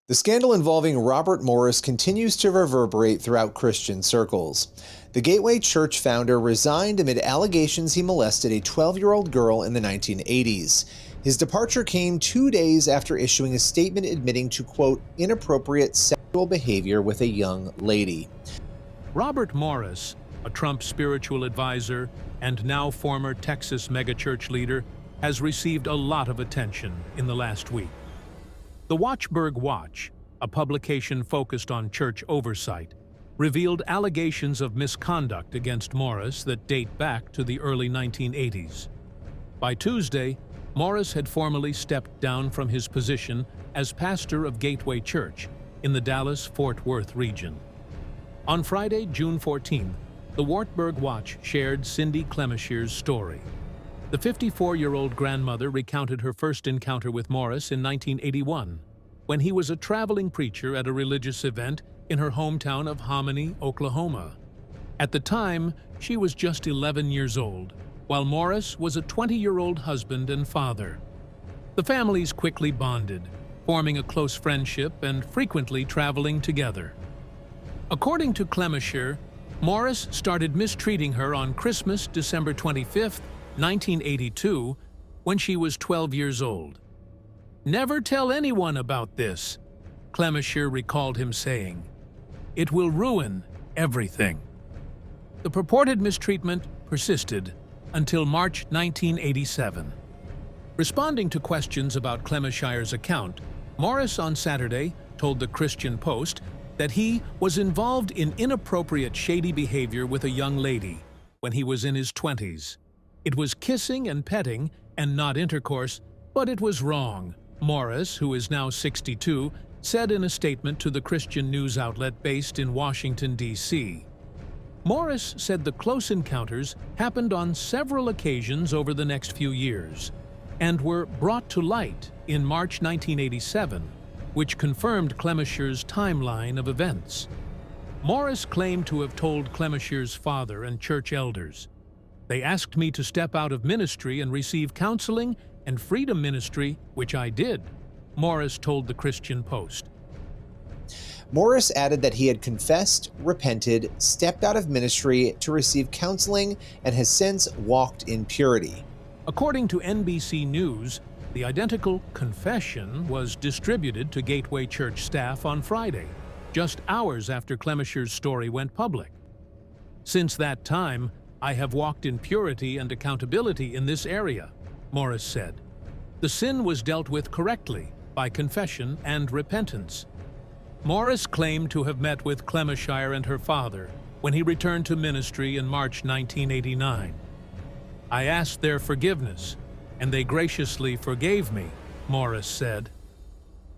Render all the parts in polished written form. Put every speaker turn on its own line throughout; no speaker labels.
The scandal involving Robert Morris continues to reverberate throughout Christian circles. The Gateway Church founder resigned amid allegations he molested a 12-year-old girl in the 1980s. His departure came 2 days after issuing a statement admitting to, quote, inappropriate sexual behavior with a young lady.
Robert Morris, a Trump spiritual advisor and now former Texas megachurch leader, has received a lot of attention in the last week. The Watchberg Watch, a publication focused on church oversight, revealed allegations of misconduct against Morris that date back to the early 1980s. By Tuesday, Morris had formally stepped down from his position as pastor of Gateway Church in the Dallas-Fort Worth region. On Friday, June 14th, the Wartburg Watch shared Cindy Clemeshier's story. The 54-year-old grandmother recounted her first encounter with Morris in 1981, when he was a traveling preacher at a religious event in her hometown of Hominy, Oklahoma. At the time, she was just 11 years old, while Morris was a 20-year-old husband and father. The families quickly bonded, forming a close friendship and frequently traveling together. According to Clemeshier, Morris started mistreating her on Christmas, December 25th, 1982, when she was 12 years old. "Never tell anyone about this," Clemeshier recalled him saying. "It will ruin everything." The purported mistreatment persisted until March 1987. Responding to questions about Clemeshier's account, Morris on Saturday told the Christian Post that he was involved in inappropriate shady behavior with a young lady when he was in his 20s. It was kissing and petting and not intercourse, but it was wrong, Morris, who is now 62, said in a statement to the Christian news outlet based in Washington, D.C. Morris said the close encounters happened on several occasions over the next few years and were brought to light in March 1987, which confirmed Clemeshier's timeline of events. Morris claimed to have told Clemeshier's father and church elders, "They asked me to step out of ministry and receive counseling and freedom ministry, which I did," Morris told the Christian Post.
Morris added that he had confessed, repented, stepped out of ministry to receive counseling, and has since walked in purity.
According to NBC News, the identical confession was distributed to Gateway Church staff on Friday, just hours after Clemeshier's story went public. "Since that time, I have walked in purity and accountability in this area," Morris said. "The sin was dealt with correctly by confession and repentance." Morris claimed to have met with Clemeshier and her father when he returned to ministry in March 1989. "I asked their forgiveness, and they graciously forgave me," Morris said.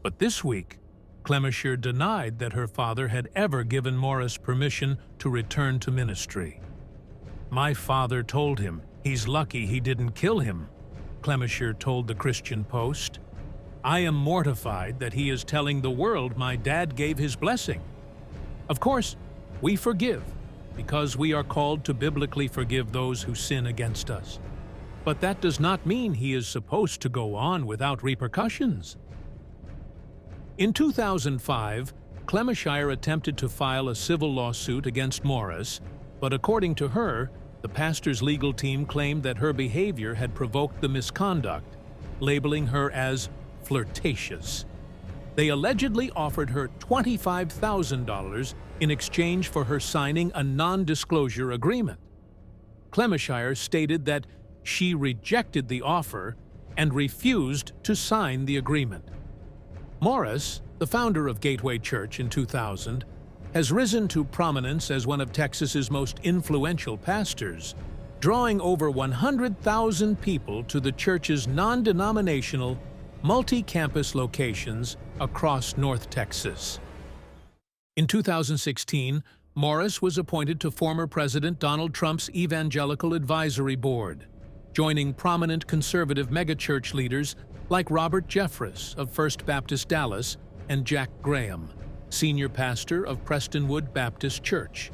But this week, Clemeshier denied that her father had ever given Morris permission to return to ministry. "My father told him he's lucky he didn't kill him," Clemeshier told the Christian Post. "I am mortified that he is telling the world my dad gave his blessing. Of course, we forgive because we are called to biblically forgive those who sin against us. But that does not mean he is supposed to go on without repercussions." In 2005, Clemeshier attempted to file a civil lawsuit against Morris, but according to her, the pastor's legal team claimed that her behavior had provoked the misconduct, labeling her as flirtatious. They allegedly offered her $25,000 in exchange for her signing a non-disclosure agreement. Clemeshier stated that she rejected the offer and refused to sign the agreement. Morris, the founder of Gateway Church in 2000, has risen to prominence as one of Texas's most influential pastors, drawing over 100,000 people to the church's non-denominational, multi-campus locations across North Texas. In 2016, Morris was appointed to former President Donald Trump's Evangelical Advisory Board, joining prominent conservative megachurch leaders like Robert Jeffress of First Baptist Dallas and Jack Graham, senior pastor of Prestonwood Baptist Church.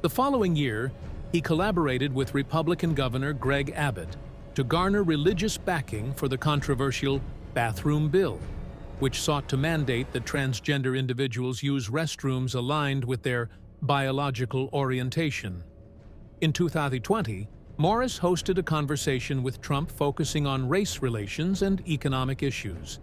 The following year, he collaborated with Republican Governor Greg Abbott to garner religious backing for the controversial bathroom bill, which sought to mandate that transgender individuals use restrooms aligned with their biological orientation. In 2020, Morris hosted a conversation with Trump focusing on race relations and economic issues.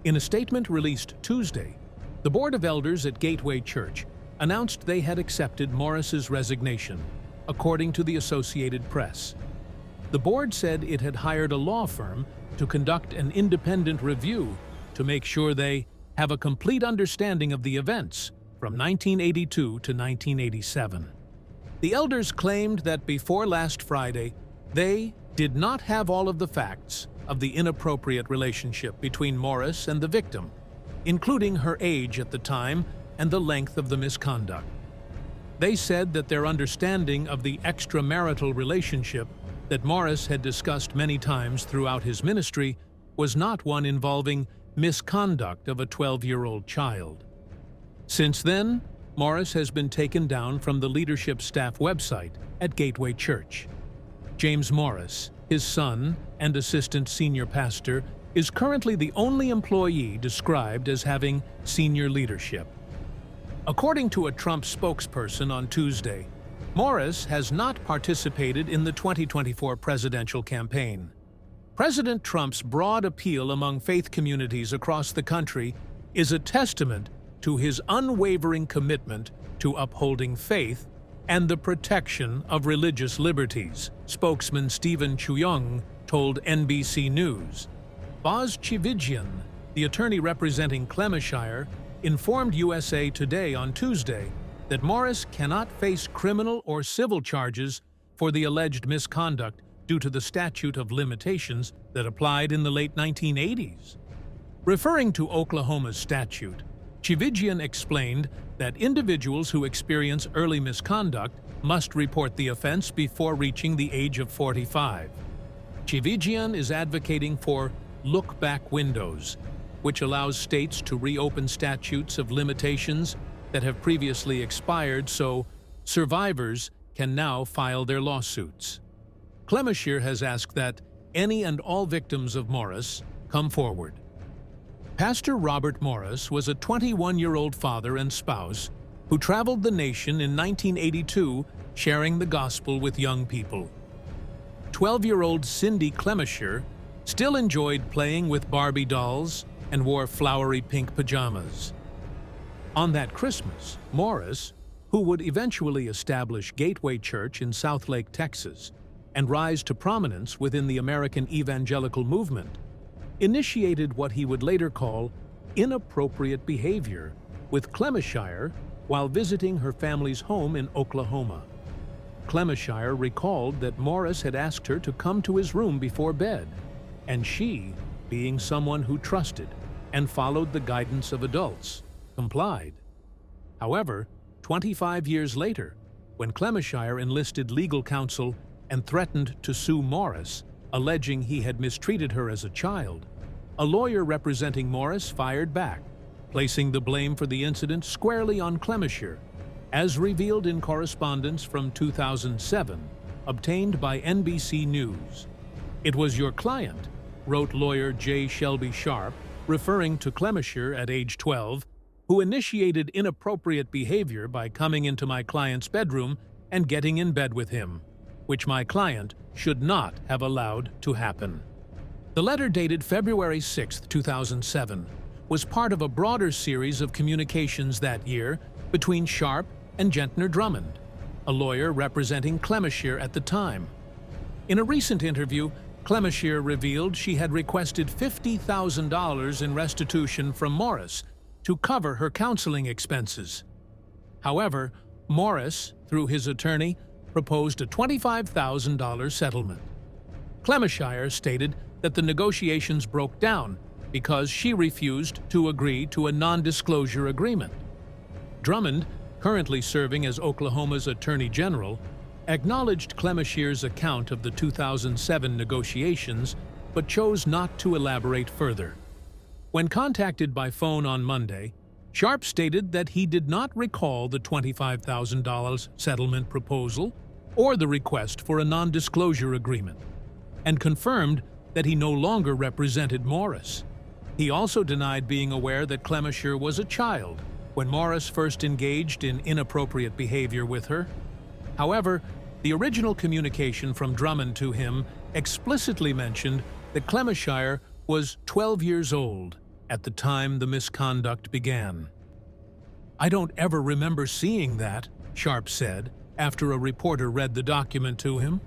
In a statement released Tuesday, the Board of Elders at Gateway Church announced they had accepted Morris's resignation, according to the Associated Press. The board said it had hired a law firm to conduct an independent review to make sure they have a complete understanding of the events from 1982 to 1987. The elders claimed that before last Friday, they did not have all of the facts of the inappropriate relationship between Morris and the victim, including her age at the time and the length of the misconduct. They said that their understanding of the extramarital relationship that Morris had discussed many times throughout his ministry was not one involving misconduct of a 12-year-old child. Since then, Morris has been taken down from the leadership staff website at Gateway Church. James Morris, his son and assistant senior pastor, is currently the only employee described as having senior leadership. According to a Trump spokesperson on Tuesday, Morris has not participated in the 2024 presidential campaign. President Trump's broad appeal among faith communities across the country is a testament to his unwavering commitment to upholding faith and the protection of religious liberties, spokesman Stephen Chuyong told NBC News. Boz Chivijian, the attorney representing Clemishire, informed USA Today on Tuesday that Morris cannot face criminal or civil charges for the alleged misconduct due to the statute of limitations that applied in the late 1980s. Referring to Oklahoma's statute, Chivijian explained that individuals who experience early misconduct must report the offense before reaching the age of 45. Chivijian is advocating for look-back windows, which allows states to reopen statutes of limitations that have previously expired so survivors can now file their lawsuits. Clemishire has asked that any and all victims of Morris come forward. Pastor Robert Morris was a 21-year-old father and spouse who traveled the nation in 1982 sharing the gospel with young people. 12-year-old Cindy Clemishire still enjoyed playing with Barbie dolls and wore flowery pink pajamas. On that Christmas, Morris, who would eventually establish Gateway Church in Southlake, Texas, and rise to prominence within the American evangelical movement, initiated what he would later call inappropriate behavior with Clemishire while visiting her family's home in Oklahoma. Clemishire recalled that Morris had asked her to come to his room before bed, and she, being someone who trusted and followed the guidance of adults, complied. However, 25 years later, when Clemishire enlisted legal counsel and threatened to sue Morris, alleging he had mistreated her as a child, a lawyer representing Morris fired back, placing the blame for the incident squarely on Clemishire, as revealed in correspondence from 2007, obtained by NBC News. "It was your client," wrote lawyer J. Shelby Sharp, referring to Clemishire at age 12, "who initiated inappropriate behavior by coming into my client's bedroom and getting in bed with him, which my client should not have allowed to happen." The letter, dated February 6, 2007, was part of a broader series of communications that year between Sharp and Gentner Drummond, a lawyer representing Clemishire at the time. In a recent interview, Clemishire revealed she had requested $50,000 in restitution from Morris to cover her counseling expenses. However, Morris, through his attorney, proposed a $25,000 settlement. Clemishire stated that the negotiations broke down because she refused to agree to a non-disclosure agreement. Drummond, currently serving as Oklahoma's Attorney General, acknowledged Clemishire's account of the 2007 negotiations, but chose not to elaborate further. When contacted by phone on Monday, Sharp stated that he did not recall the $25,000 settlement proposal or the request for a non-disclosure agreement, and confirmed that he no longer represented Morris. He also denied being aware that Clemisher was a child when Morris first engaged in inappropriate behavior with her. However, the original communication from Drummond to him explicitly mentioned that Clemisher was 12 years old at the time the misconduct began. "I don't ever remember seeing that," Sharp said, after a reporter read the document to him.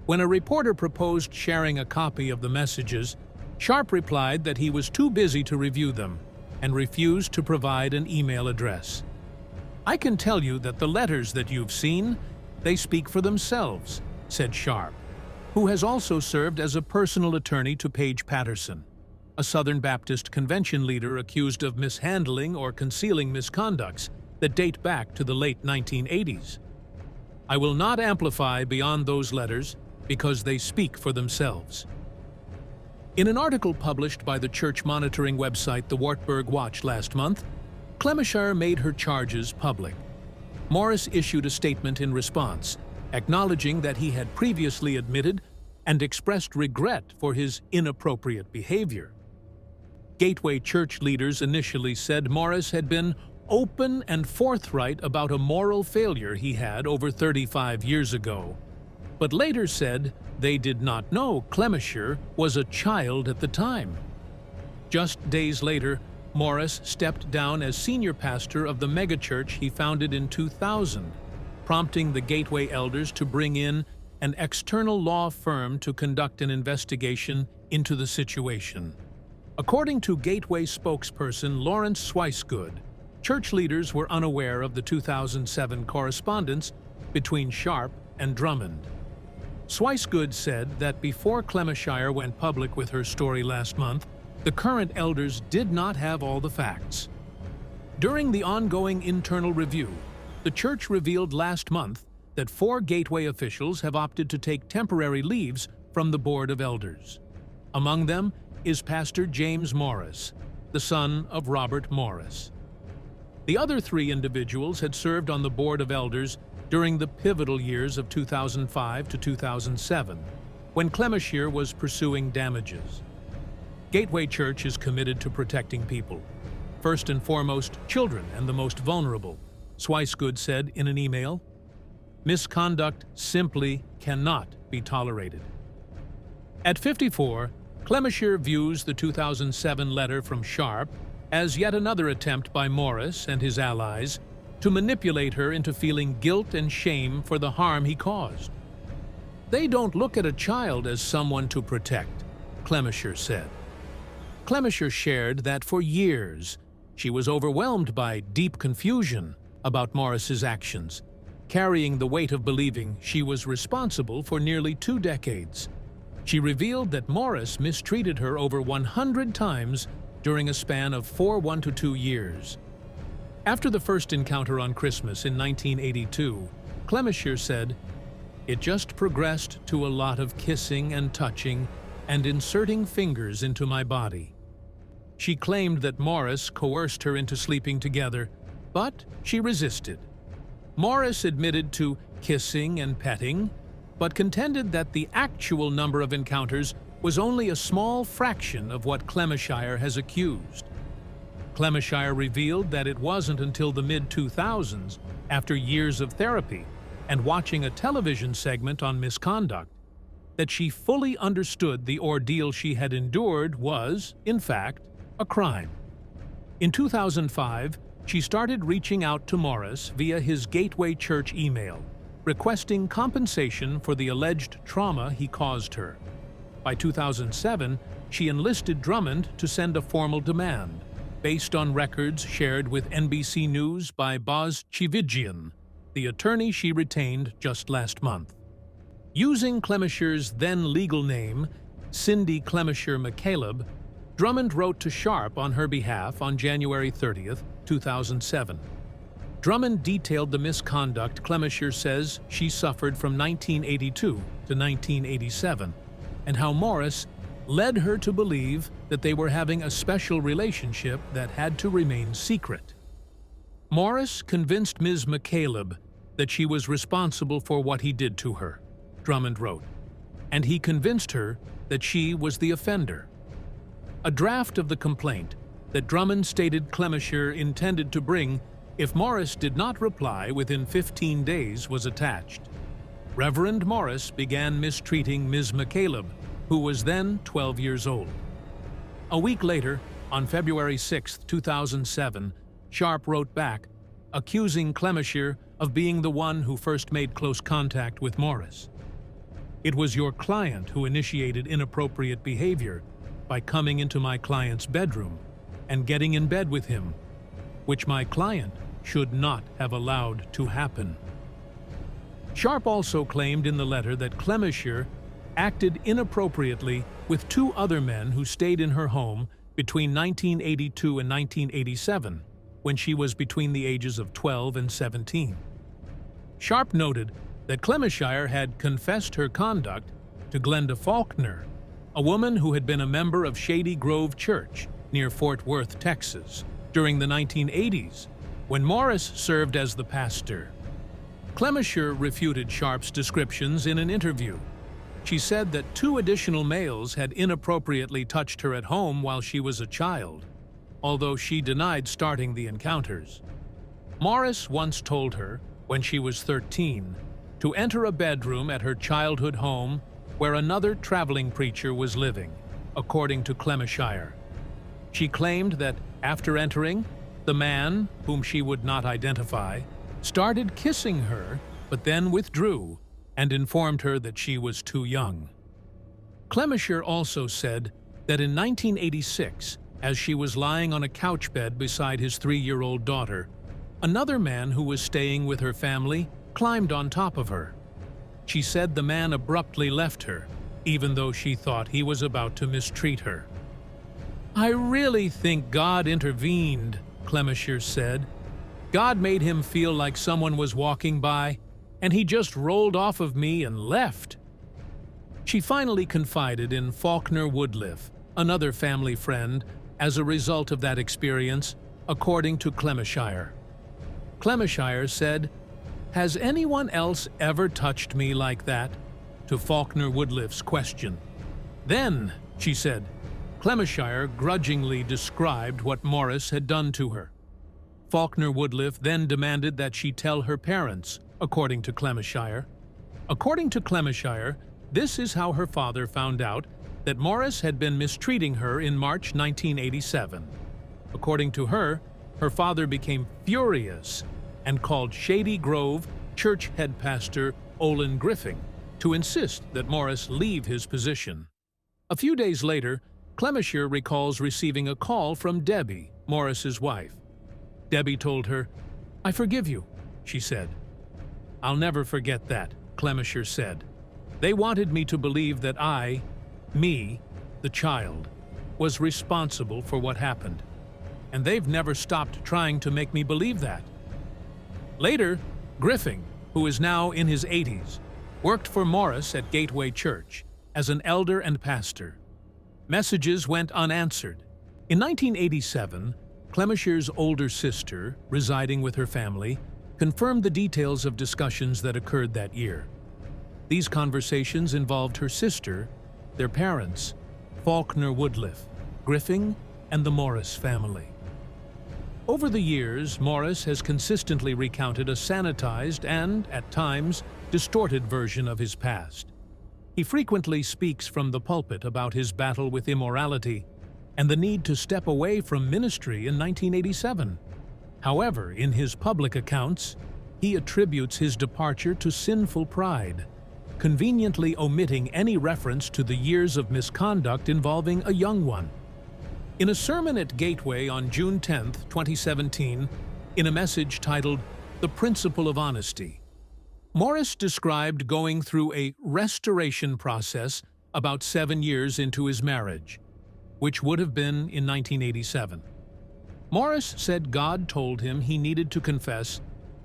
When a reporter proposed sharing a copy of the messages, Sharp replied that he was too busy to review them and refused to provide an email address. "I can tell you that the letters that you've seen, they speak for themselves," said Sharp, who has also served as a personal attorney to Paige Patterson, a Southern Baptist Convention leader accused of mishandling or concealing misconducts that date back to the late 1980s. "I will not amplify beyond those letters because they speak for themselves." In an article published by the church monitoring website The Wartburg Watch last month, Clemisher made her charges public. Morris issued a statement in response, acknowledging that he had previously admitted and expressed regret for his inappropriate behavior. Gateway Church leaders initially said Morris had been open and forthright about a moral failure he had over 35 years ago, but later said they did not know Clemisher was a child at the time. Just days later, Morris stepped down as senior pastor of the megachurch he founded in 2000, prompting the Gateway elders to bring in an external law firm to conduct an investigation into the situation. According to Gateway spokesperson Lawrence Swicegood, church leaders were unaware of the 2007 correspondence between Sharp and Drummond. Swicegood said that before Clemisher went public with her story last month, the current elders did not have all the facts. During the ongoing internal review, the church revealed last month that 4 Gateway officials have opted to take temporary leaves from the Board of Elders. Among them is Pastor James Morris, the son of Robert Morris. The other 3 individuals had served on the Board of Elders during the pivotal years of 2005 to 2007, when Clemisher was pursuing damages. Gateway Church is committed to protecting people, first and foremost children and the most vulnerable, Swicegood said in an email. Misconduct simply cannot be tolerated. At 54, Clemisher views the 2007 letter from Sharp as yet another attempt by Morris and his allies to manipulate her into feeling guilt and shame for the harm he caused. "They don't look at a child as someone to protect," Clemisher said. Clemisher shared that for years she was overwhelmed by deep confusion about Morris's actions, carrying the weight of believing she was responsible for nearly 2 decades. She revealed that Morris mistreated her over 100 times during a span of 1 to 2 years. After the first encounter on Christmas in 1982, Clemisher said, "It just progressed to a lot of kissing and touching and inserting fingers into my body." She claimed that Morris coerced her into sleeping together, but she resisted. Morris admitted to kissing and petting, but contended that the actual number of encounters was only a small fraction of what Clemisher has accused. Clemisher revealed that it wasn't until the mid-2000s, after years of therapy and watching a television segment on misconduct, that she fully understood the ordeal she had endured was, in fact, a crime. In 2005, she started reaching out to Morris via his Gateway Church email, requesting compensation for the alleged trauma he caused her. By 2007, she enlisted Drummond to send a formal demand, based on records shared with NBC News by Boz Chividjian, the attorney she retained just last month. Using Clemisher's then legal name, Cindy Clemisher McCaleb, Drummond wrote to Sharp on her behalf on January 30, 2007. Drummond detailed the misconduct Clemisher says she suffered from 1982 to 1987, and how Morris led her to believe that they were having a special relationship that had to remain secret. Morris convinced Ms. McCaleb that she was responsible for what he did to her, Drummond wrote, and he convinced her that she was the offender. A draft of the complaint that Drummond stated Clemisher intended to bring if Morris did not reply within 15 days was attached. Reverend Morris began mistreating Ms. McCaleb, who was then 12 years old. A week later, on February 6, 2007, Sharp wrote back, accusing Clemisher of being the one who first made close contact with Morris. "It was your client who initiated inappropriate behavior by coming into my client's bedroom and getting in bed with him, which my client should not have allowed to happen." Sharp also claimed in the letter that Clemisher acted inappropriately with two other men who stayed in her home between 1982 and 1987, when she was between the ages of 12 and 17. Sharp noted that Clemisher had confessed her conduct to Glenda Faulkner, a woman who had been a member of Shady Grove Church near Fort Worth, Texas, during the 1980s, when Morris served as the pastor. Clemisher refuted Sharp's descriptions in an interview. She said that two additional males had inappropriately touched her at home while she was a child, although she denied starting the encounters. Morris once told her, when she was 13, to enter a bedroom at her childhood home where another traveling preacher was living, according to Clemisher. She claimed that after entering, the man, whom she would not identify, started kissing her, but then withdrew and informed her that she was too young. Clemisher also said that in 1986, as she was lying on a couch bed beside his 3-year-old daughter, another man who was staying with her family climbed on top of her. She said the man abruptly left her, even though she thought he was about to mistreat her. "I really think God intervened," Clemisher said. "God made him feel like someone was walking by, and he just rolled off of me and left." She finally confided in Faulkner Woodliff, another family friend, as a result of that experience, according to Clemisher. Clemisher said, "Has anyone else ever touched me like that?" to Faulkner Woodliff's question. Then, she said, Clemisher grudgingly described what Morris had done to her. Faulkner Woodliff then demanded that she tell her parents, according to Clemisher. According to Clemisher, this is how her father found out that Morris had been mistreating her in March 1987. According to her, her father became furious and called Shady Grove church head pastor Olin Griffin to insist that Morris leave his position. A few days later, Clemisher recalls receiving a call from Debbie, Morris's wife. Debbie told her, "I forgive you," she said. "I'll never forget that," Clemisher said. "They wanted me to believe that me, the child, was responsible for what happened. And they've never stopped trying to make me believe that." Later, Griffin, who is now in his 80s, worked for Morris at Gateway Church as an elder and pastor. Messages went unanswered. In 1987, Clemisher's older sister, residing with her family, confirmed the details of discussions that occurred that year. These conversations involved her sister, their parents, Faulkner Woodliff, Griffin, and the Morris family. Over the years, Morris has consistently recounted a sanitized and, at times, distorted version of his past. He frequently speaks from the pulpit about his battle with immorality and the need to step away from ministry in 1987. However, in his public accounts, he attributes his departure to sinful pride, conveniently omitting any reference to the years of misconduct involving a young one. In a sermon at Gateway on June 10, 2017, in a message titled "The Principle of Honesty," Morris described going through a restoration process about 7 years into his marriage, which would have been in 1987. Morris said God told him he needed to confess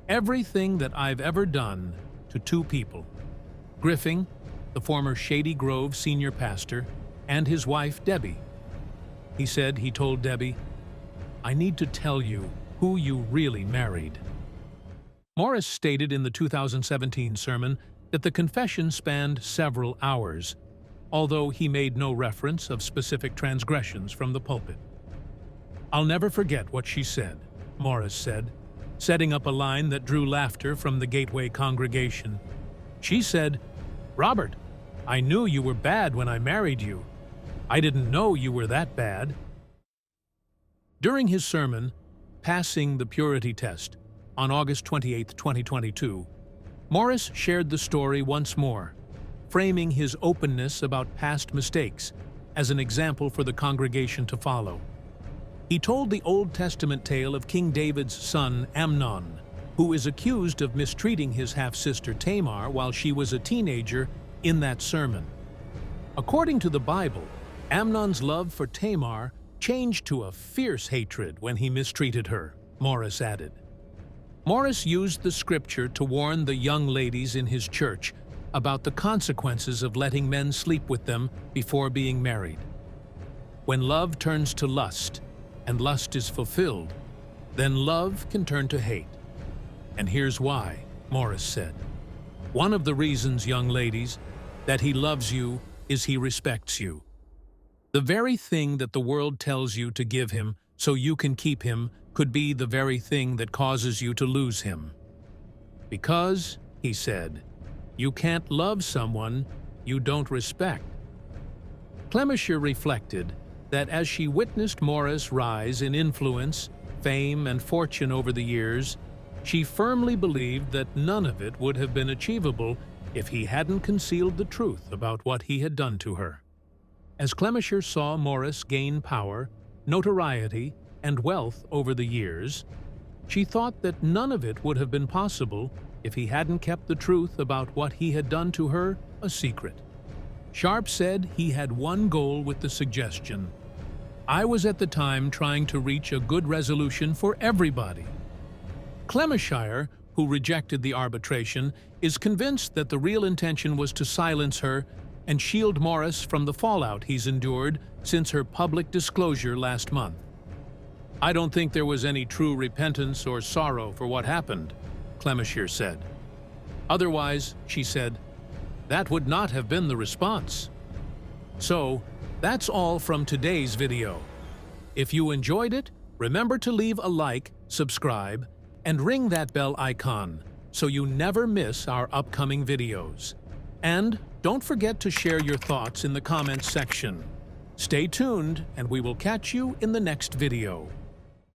everything that I've ever done to two people: Griffin, the former Shady Grove senior pastor, and his wife Debbie. He said he told Debbie, "I need to tell you who you really married." Morris stated in the 2017 sermon that the confession spanned several hours, although he made no reference of specific transgressions from the pulpit. "I'll never forget what she said," Morris said, setting up a line that drew laughter from the Gateway congregation. She said, "Robert, I knew you were bad when I married you. I didn't know you were that bad." During his sermon, Passing the Purity Test, on August 28, 2022, Morris shared the story once more, framing his openness about past mistakes as an example for the congregation to follow. He told the Old Testament tale of King David's son Amnon, who is accused of mistreating his half-sister Tamar while she was a teenager in that sermon. According to the Bible, Amnon's love for Tamar changed to a fierce hatred when he mistreated her, Morris added. Morris used the scripture to warn the young ladies in his church about the consequences of letting men sleep with them before being married. When love turns to lust, and lust is fulfilled, then love can turn to hate. And here's why, Morris said. One of the reasons, young ladies, that he loves you is he respects you. The very thing that the world tells you to give him so you can keep him could be the very thing that causes you to lose him. Because, he said, you can't love someone you don't respect. Clemisher reflected that as she witnessed Morris rise in influence, fame, and fortune over the years, she firmly believed that none of it would have been achievable if he hadn't concealed the truth about what he had done to her. As Clemisher saw Morris gain power, notoriety, and wealth over the years, she thought that none of it would have been possible if he hadn't kept the truth about what he had done to her a secret. Sharp said he had one goal with the suggestion. I was at the time trying to reach a good resolution for everybody. Clemisher, who rejected the arbitration, is convinced that the real intention was to silence her and shield Morris from the fallout he's endured since her public disclosure last month. I don't think there was any true repentance or sorrow for what happened, Clemisher said. Otherwise, she said, that would not have been the response. So, that's all from today's video. If you enjoyed it, remember to leave a like, subscribe, and ring that bell icon so you never miss our upcoming videos. And don't forget to share your thoughts in the comments section. Stay tuned, and we will catch you in the next video.